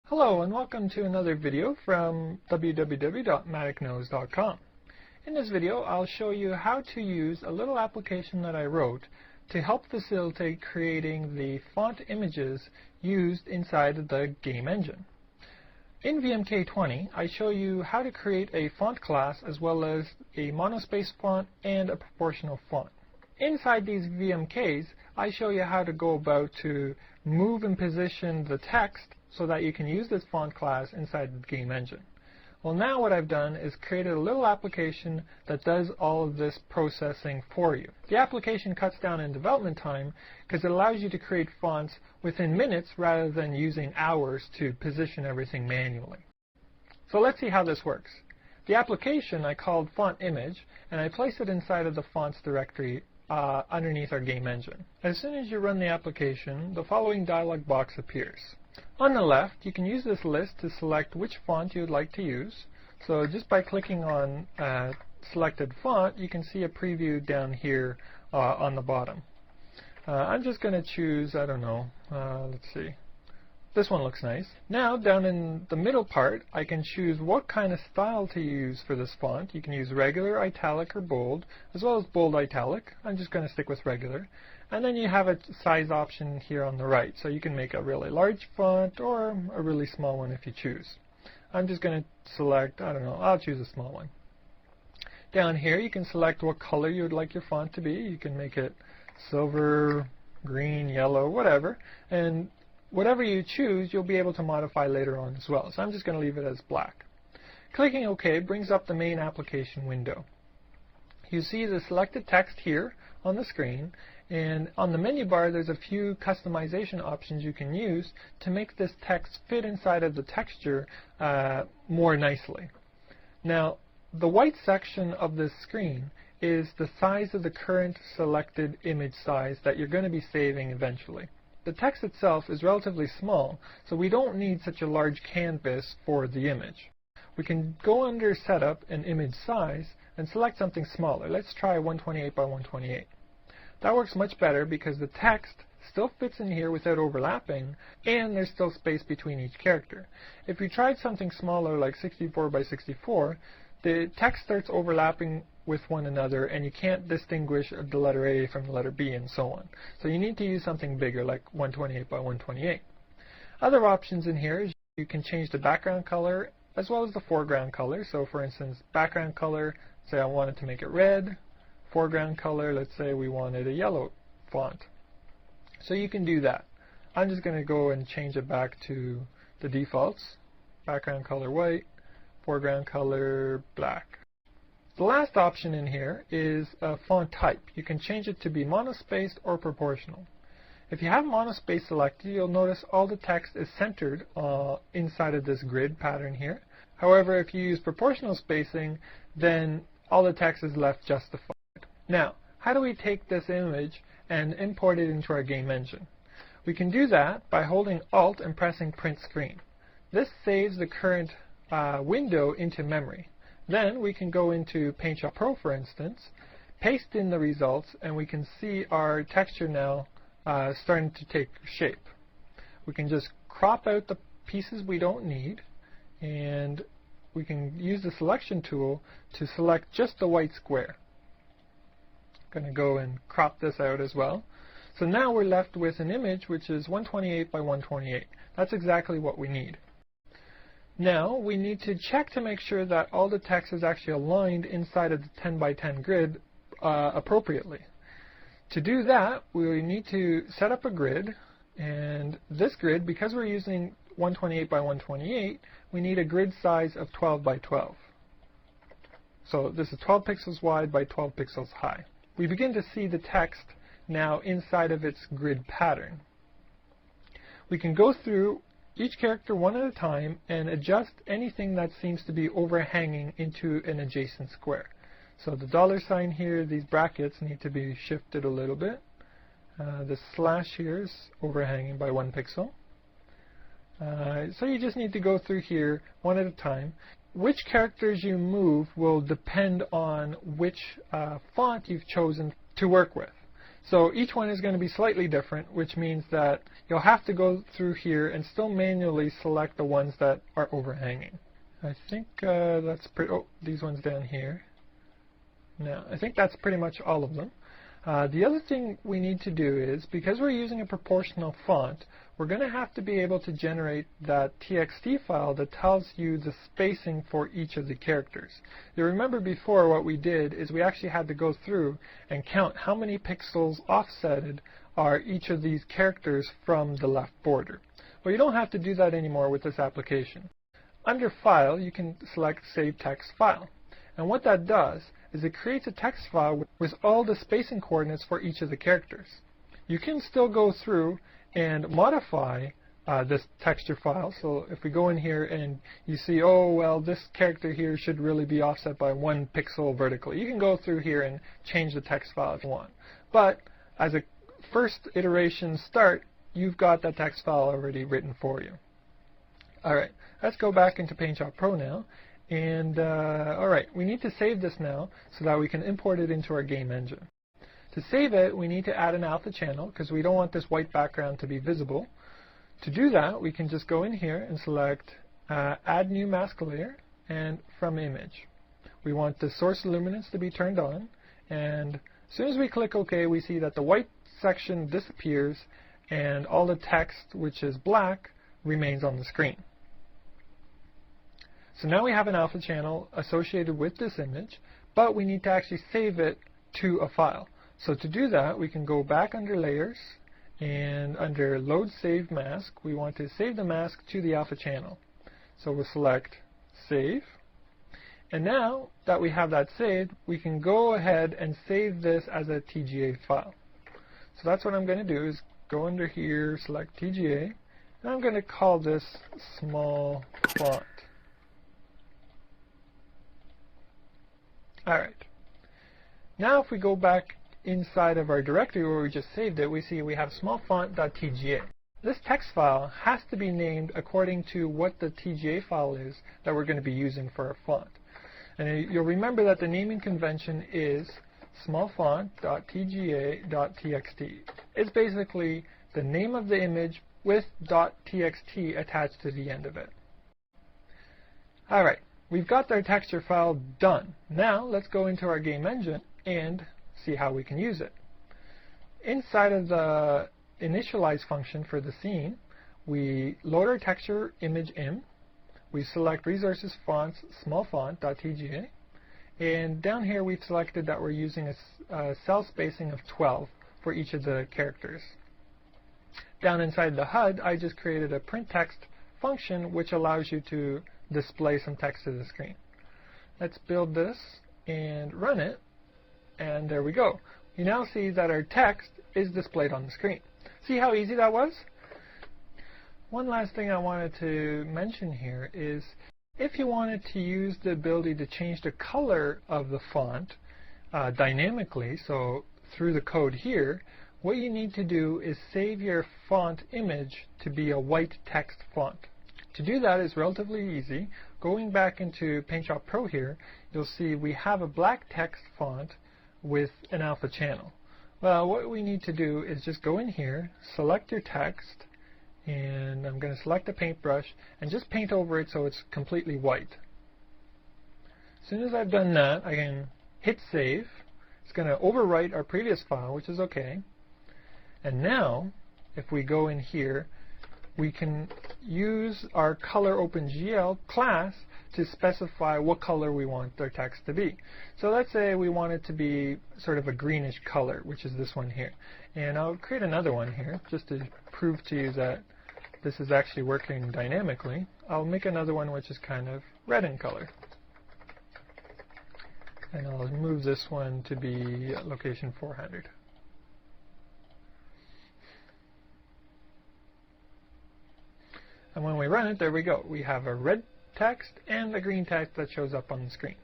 Hello and welcome to another video from www.maticknows.com. In this video I'll show you how to use a little application that I wrote to help facilitate creating the font images used inside the game engine. In VMK20 I show you how to create a font class as well as a monospace font and a proportional font. Inside these VMKs I show you how to go about to move and position the text so that you can use this font class inside the game engine. Well, now what I've done is created a little application that does all of this processing for you. The application cuts down in development time because it allows you to create fonts within minutes rather than using hours to position everything manually. So let's see how this works. The application I called font image, and I place it inside of the fonts directory underneath our game engine. As soon as you run the application, the following dialog box appears. On the left, you can use this list to select which font you would like to use. So just by clicking on selected font, you can see a preview down here on the bottom. I'm just going to choose, I don't know, let's see. This one looks nice. Now, down in the middle part, I can choose what kind of style to use for this font. You can use regular, italic, or bold, as well as bold italic. I'm just going to stick with regular. And then you have a size option here on the right. So you can make a really large font or a really small one if you choose. I'm just going to select, I don't know, I'll choose a small one. Down here you can select what color you would like your font to be. You can make it silver, green, yellow, whatever. And whatever you choose, you'll be able to modify later on as well. So I'm just going to leave it as black. Clicking OK brings up the main application window. You see the selected text here on the screen, and on the menu bar there's a few customization options you can use to make this text fit inside of the texture more nicely. Now, the white section of this screen is the size of the current selected image size that you're going to be saving eventually. The text itself is relatively small, so we don't need such a large canvas for the image. We can go under Setup and Image Size and select something smaller. Let's try 128 by 128. That works much better because the text still fits in here without overlapping, and there's still space between each character. If you tried something smaller like 64 by 64, the text starts overlapping with one another and you can't distinguish the letter A from the letter B and so on. So you need to use something bigger like 128 by 128. Other options in here is you can change the background color as well as the foreground color. So for instance, background color, say I wanted to make it red. Foreground color, let's say we wanted a yellow font. So you can do that. I'm just going to go and change it back to the defaults. Background color white, foreground color black. The last option in here is a font type. You can change it to be monospaced or proportional. If you have monospace selected, you'll notice all the text is centered inside of this grid pattern here. However, if you use proportional spacing, then all the text is left justified. Now, how do we take this image and import it into our game engine? We can do that by holding Alt and pressing Print Screen. This saves the current window into memory. Then we can go into PaintShop Pro, for instance, paste in the results, and we can see our texture now starting to take shape. We can just crop out the pieces we don't need, and we can use the selection tool to select just the white square. I'm going to go and crop this out as well. So now we're left with an image which is 128 by 128. That's exactly what we need. Now we need to check to make sure that all the text is actually aligned inside of the 10 by 10 grid appropriately. To do that, we need to set up a grid, and this grid, because we're using 128 by 128, we need a grid size of 12 by 12. So this is 12 pixels wide by 12 pixels high. We begin to see the text now inside of its grid pattern. We can go through each character one at a time and adjust anything that seems to be overhanging into an adjacent square. So the $ here, these brackets need to be shifted a little bit. The slash here is overhanging by 1 pixel. So you just need to go through here one at a time. Which characters you move will depend on which font you've chosen to work with. So each one is going to be slightly different, which means that you'll have to go through here and still manually select the ones that are overhanging. I think that's pretty, oh, these ones down here. No, I think that's pretty much all of them. The other thing we need to do is, because we're using a proportional font, we're going to have to be able to generate that txt file that tells you the spacing for each of the characters. You remember before what we did is we actually had to go through and count how many pixels offsetted are each of these characters from the left border. Well, you don't have to do that anymore with this application. Under File, you can select Save Text File. And what that does is it creates a text file with all the spacing coordinates for each of the characters. You can still go through and modify this texture file. So if we go in here and you see, oh, well, this character here should really be offset by 1 pixel vertically, you can go through here and change the text file if you want. But as a first iteration start, you've got that text file already written for you. All right, let's go back into PaintShop Pro now. And all right, we need to save this now so that we can import it into our game engine. To save it, we need to add an alpha channel because we don't want this white background to be visible. To do that, we can just go in here and select Add New Mask Layer and From Image. We want the source luminance to be turned on, and as soon as we click OK, we see that the white section disappears and all the text, which is black, remains on the screen. So now we have an alpha channel associated with this image, but we need to actually save it to a file. So to do that, we can go back under Layers, and under Load Save Mask, we want to save the mask to the alpha channel. So we'll select Save. And now that we have that saved, we can go ahead and save this as a TGA file. So that's what I'm going to do, is go under here, select TGA, and I'm going to call this Small Font. Alright, now if we go back inside of our directory where we just saved it, we see we have smallfont.tga. This text file has to be named according to what the TGA file is that we're going to be using for our font. And you'll remember that the naming convention is smallfont.tga.txt. It's basically the name of the image with .txt attached to the end of it. Alright. We've got our texture file done. Now let's go into our game engine and see how we can use it. Inside of the initialize function for the scene, we load our texture image in. We select resources fonts smallfont.tga, and down here we've selected that we're using a cell spacing of 12 for each of the characters. Down inside the HUD, I just created a print text function which allows you to display some text to the screen. Let's build this and run it, and there we go. You now see that our text is displayed on the screen. See how easy that was? One last thing I wanted to mention here is if you wanted to use the ability to change the color of the font dynamically, so through the code here, what you need to do is save your font image to be a white text font. To do that is relatively easy. Going back into PaintShop Pro here, you'll see we have a black text font with an alpha channel. Well, what we need to do is just go in here, select your text, and I'm going to select a paintbrush and just paint over it so it's completely white. As soon as I've done that, I can hit save. It's going to overwrite our previous file, which is okay. And now, if we go in here, we can use our color OpenGL class to specify what color we want our text to be. So let's say we want it to be sort of a greenish color, which is this one here. And I'll create another one here just to prove to you that this is actually working dynamically. I'll make another one which is kind of red in color. And I'll move this one to be location 400. And when we run it, there we go. We have a red text and a green text that shows up on the screen.